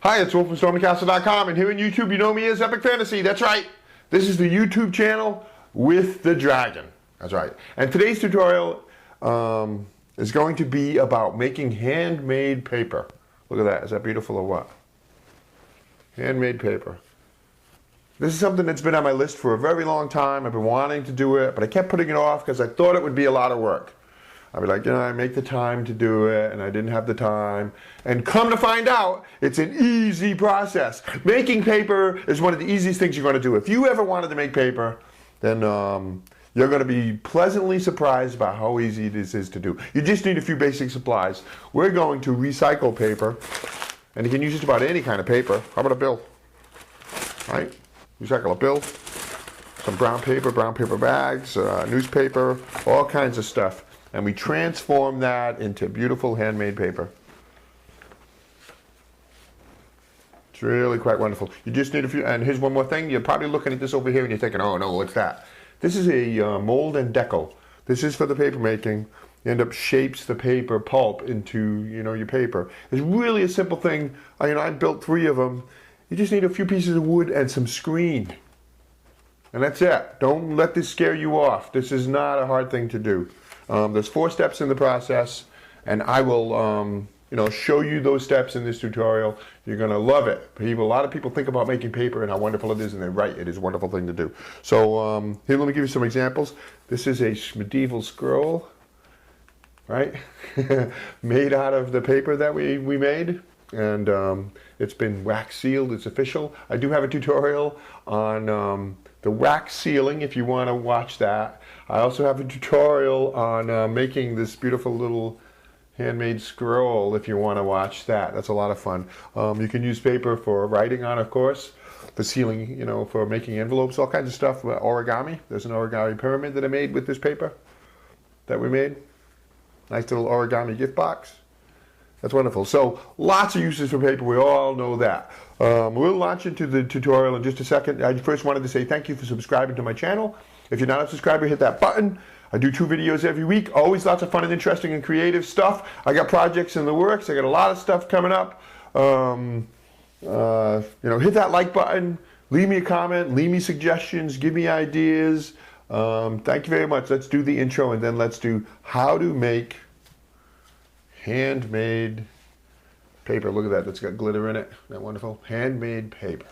Hi, it's Wolf from StormyCastle.com, and here on YouTube, you know me as Epic Fantasy. That's right. This is the YouTube channel with the dragon. That's right. And today's tutorial is going to be about making handmade paper. Look at that. Is that beautiful or what? Handmade paper. This is something that's been on my list for a very long time. I've been wanting to do it, but I kept putting it off because I thought it would be a lot of work. I'd be like, I make the time to do it, and I didn't have the time. And come to find out, it's an easy process. Making paper is one of the easiest things you're going to do. If you ever wanted to make paper, then you're going to be pleasantly surprised about how easy this is to do. You just need a few basic supplies. We're going to recycle paper, and you can use just about any kind of paper. How about a bill? Right? Recycle a bill, some brown paper bags, newspaper, all kinds of stuff. And we transform that into beautiful handmade paper. It's really quite wonderful. You just need a few, and here's one more thing. You're probably looking at this over here and you're thinking, oh no, what's that? This is a mold and deckle. This is for the paper making. You end up shapes the paper pulp into, your paper. It's really a simple thing. I built 3 of them. You just need a few pieces of wood and some screen. And that's it. Don't let this scare you off. This is not a hard thing to do. There's 4 steps in the process, and I will, show you those steps in this tutorial. You're going to love it. A lot of people think about making paper and how wonderful it is, and they're right. It is a wonderful thing to do. So here, let me give you some examples. This is a medieval scroll, right? Made out of the paper that we made. And it's been wax sealed. It's official. I do have a tutorial on the wax sealing if you want to watch that. I also have a tutorial on making this beautiful little handmade scroll if you want to watch that. That's a lot of fun. You can use paper for writing on, of course, for sealing, for making envelopes, all kinds of stuff. Origami. There's an origami pyramid that I made with this paper that we made. Nice little origami gift box. That's wonderful. So lots of uses for paper. We all know that. We'll launch into the tutorial in just a second. I first wanted to say thank you for subscribing to my channel. If you're not a subscriber, hit that button. I do 2 videos every week. Always lots of fun and interesting and creative stuff. I got projects in the works. I got a lot of stuff coming up. Hit that like button. Leave me a comment. Leave me suggestions. Give me ideas. Thank you very much. Let's do the intro and then let's do how to make handmade paper. Look at that. That's got glitter in it. Isn't that wonderful? Handmade paper.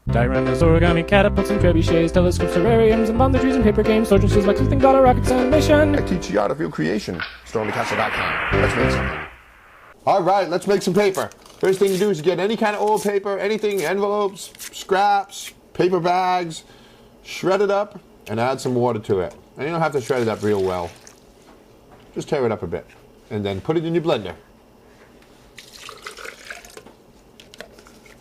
Dioramas, origami, catapults, and trebuchets, telescopes, terrariums, and boundaries and paper games, storage machines, Lexus, think dollar rockets, animation. I teach you how to feel creation. StormyCastle.com. Let's make something. All right, let's make some paper. First thing you do is get any kind of old paper, anything, envelopes, scraps, paper bags, shred it up, and add some water to it. And you don't have to shred it up real well. Just tear it up a bit. And then put it in your blender.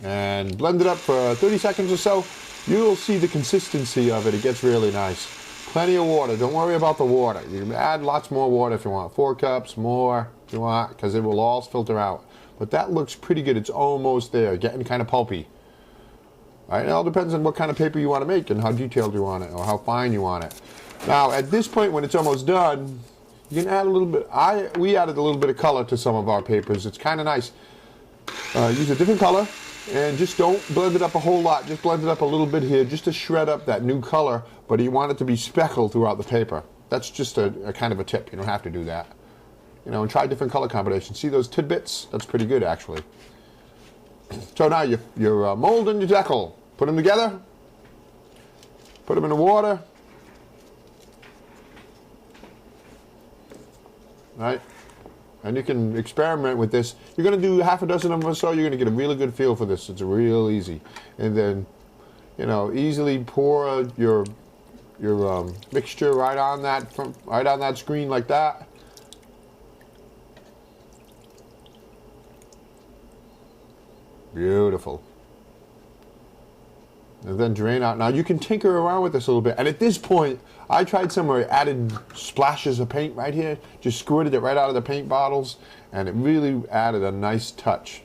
And blend it up for 30 seconds or so. You'll see the consistency of it. It gets really nice. Plenty of water. Don't worry about the water. You can add lots more water if you want. 4 cups, more if you want, because it will all filter out. But that looks pretty good. It's almost there. Getting kind of pulpy. All right, it all depends on what kind of paper you want to make and how detailed you want it or how fine you want it. Now, at this point when it's almost done, you can add a little bit. We added a little bit of color to some of our papers. It's kind of nice. Use a different color and just don't blend it up a whole lot. Just blend it up a little bit here just to shred up that new color, but you want it to be speckled throughout the paper. That's just a kind of a tip. You don't have to do that. And try different color combinations. See those tidbits? That's pretty good actually. So now your mold and your deckle. Put them together. Put them in the water. Right? And you can experiment with this. You're going to do half a dozen of them or so. You're going to get a really good feel for this. It's real easy. And then, easily pour your mixture right on that screen like that. Beautiful. And then drain out. Now you can tinker around with this a little bit. And at this point, I tried some where I added splashes of paint right here. Just squirted it right out of the paint bottles. And it really added a nice touch.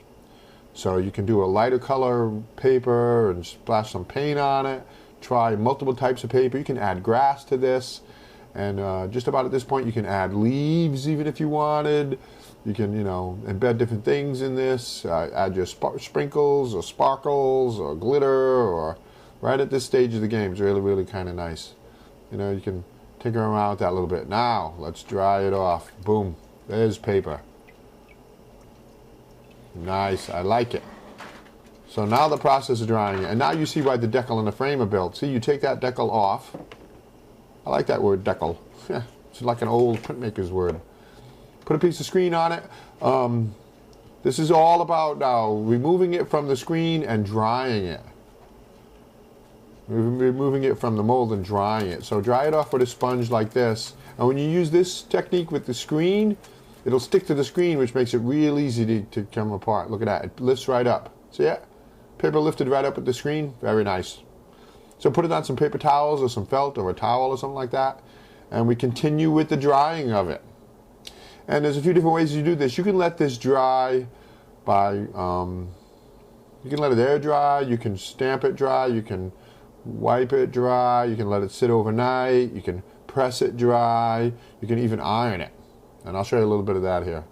So you can do a lighter color paper and splash some paint on it. Try multiple types of paper. You can add grass to this. And just about at this point, you can add leaves even if you wanted. You can, you know, embed different things in this, add your sprinkles or sparkles or glitter, or right at this stage of the game. It's really, really kind of nice. You know, you can tinker around with that a little bit. Now, let's dry it off. Boom. There's paper. Nice. I like it. So now the process of drying it. And now you see why the deckle and the frame are built. See, you take that deckle off. I like that word, deckle. It's like an old printmaker's word. Put a piece of screen on it. This is all about now removing it from the screen and drying it. Removing it from the mold and drying it. So dry it off with a sponge like this. And when you use this technique with the screen, it'll stick to the screen, which makes it real easy to come apart. Look at that. It lifts right up. See it? Paper lifted right up at the screen. Very nice. So put it on some paper towels or some felt or a towel or something like that. And we continue with the drying of it. And there's a few different ways you do this. You can let this dry by, you can let it air dry, you can stamp it dry, you can wipe it dry, you can let it sit overnight, you can press it dry, you can even iron it. And I'll show you a little bit of that here.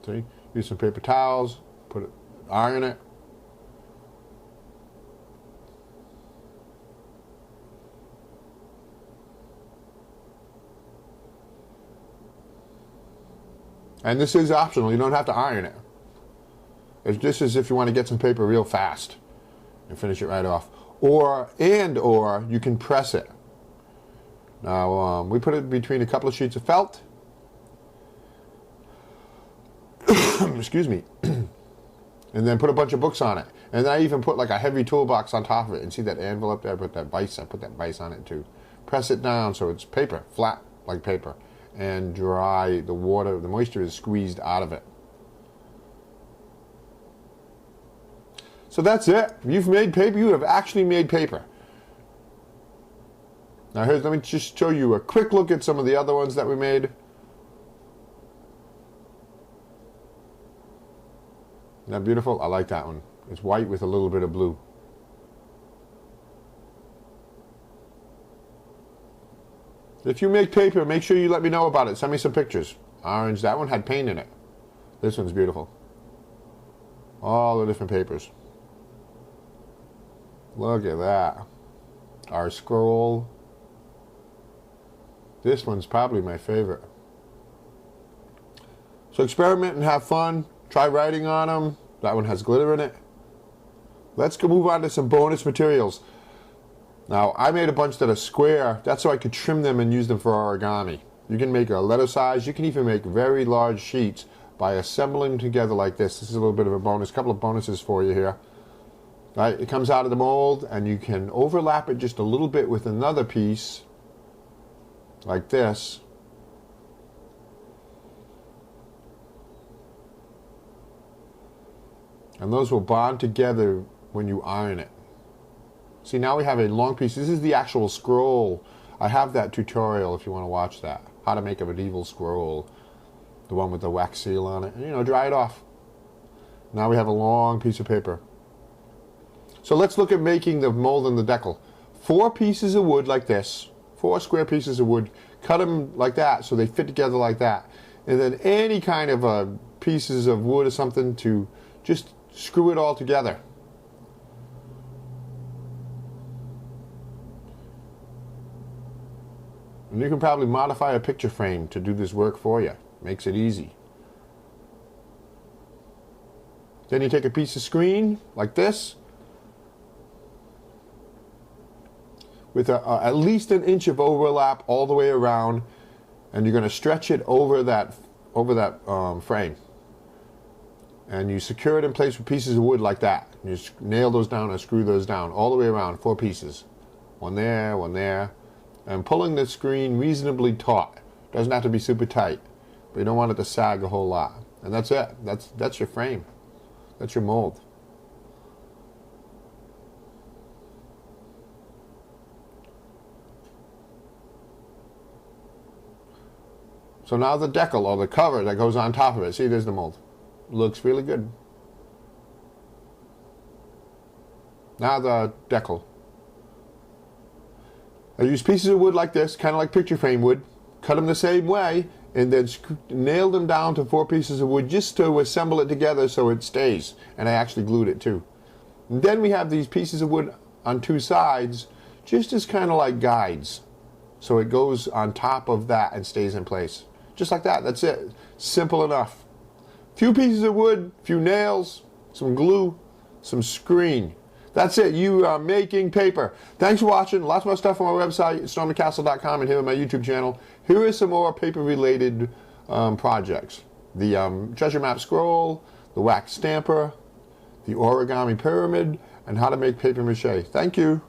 See, use some paper towels, put it, iron it. And this is optional. You don't have to iron it. It's just as if you want to get some paper real fast and finish it right off. Or you can press it. Now, we put it between a couple of sheets of felt. Excuse me. And then put a bunch of books on it. And I even put like a heavy toolbox on top of it. And see that anvil up there? I put that vise on it too. Press it down so it's paper, flat like paper. And dry. The water, the moisture is squeezed out of it. So that's it. You've made paper. You have actually made paper. Now let me just show you a quick look at some of the other ones that we made. Isn't that beautiful? I like that one. It's white with a little bit of blue. If you make paper, make sure you let me know about it. Send me some pictures. Orange, that one had paint in it. This one's beautiful. All the different papers. Look at that. Our scroll. This one's probably my favorite. So experiment and have fun. Try writing on them. That one has glitter in it. Let's go move on to some bonus materials. Now, I made a bunch that are square. That's so I could trim them and use them for origami. You can make a letter size. You can even make very large sheets by assembling them together like this. This is a little bit of a bonus. A couple of bonuses for you here. Right, it comes out of the mold, and you can overlap it just a little bit with another piece, like this. And those will bond together when you iron it. See, now we have a long piece. This is the actual scroll. I have that tutorial if you want to watch that. How to make a medieval scroll. The one with the wax seal on it. And, you know, dry it off. Now we have a long piece of paper. So let's look at making the mold and the deckle. 4 pieces of wood like this. 4 square pieces of wood. Cut them like that so they fit together like that. And then any kind of pieces of wood or something to just screw it all together. And you can probably modify a picture frame to do this work for you. Makes it easy. Then you take a piece of screen like this with at least an inch of overlap all the way around, and you're going to stretch it over that frame. And you secure it in place with pieces of wood like that. You nail those down and screw those down all the way around, 4 pieces. One there, one there. And pulling the screen reasonably taut. Doesn't have to be super tight, but you don't want it to sag a whole lot. And that's it. That's your frame. That's your mold. So now the deckle, or the cover that goes on top of it. See, there's the mold. Looks really good. Now the deckle. I use pieces of wood like this, kind of like picture frame wood, cut them the same way, and then nail them down to 4 pieces of wood just to assemble it together so it stays. And I actually glued it too. And then we have these pieces of wood on 2 sides, just as kind of like guides. So it goes on top of that and stays in place. Just like that, that's it. Simple enough. Few pieces of wood, few nails, some glue, some screen. That's it. You are making paper. Thanks for watching. Lots more stuff on my website, stormthecastle.com, and here on my YouTube channel. Here are some more paper-related projects. The treasure map scroll, the wax stamper, the origami pyramid, and how to make paper mache. Thank you.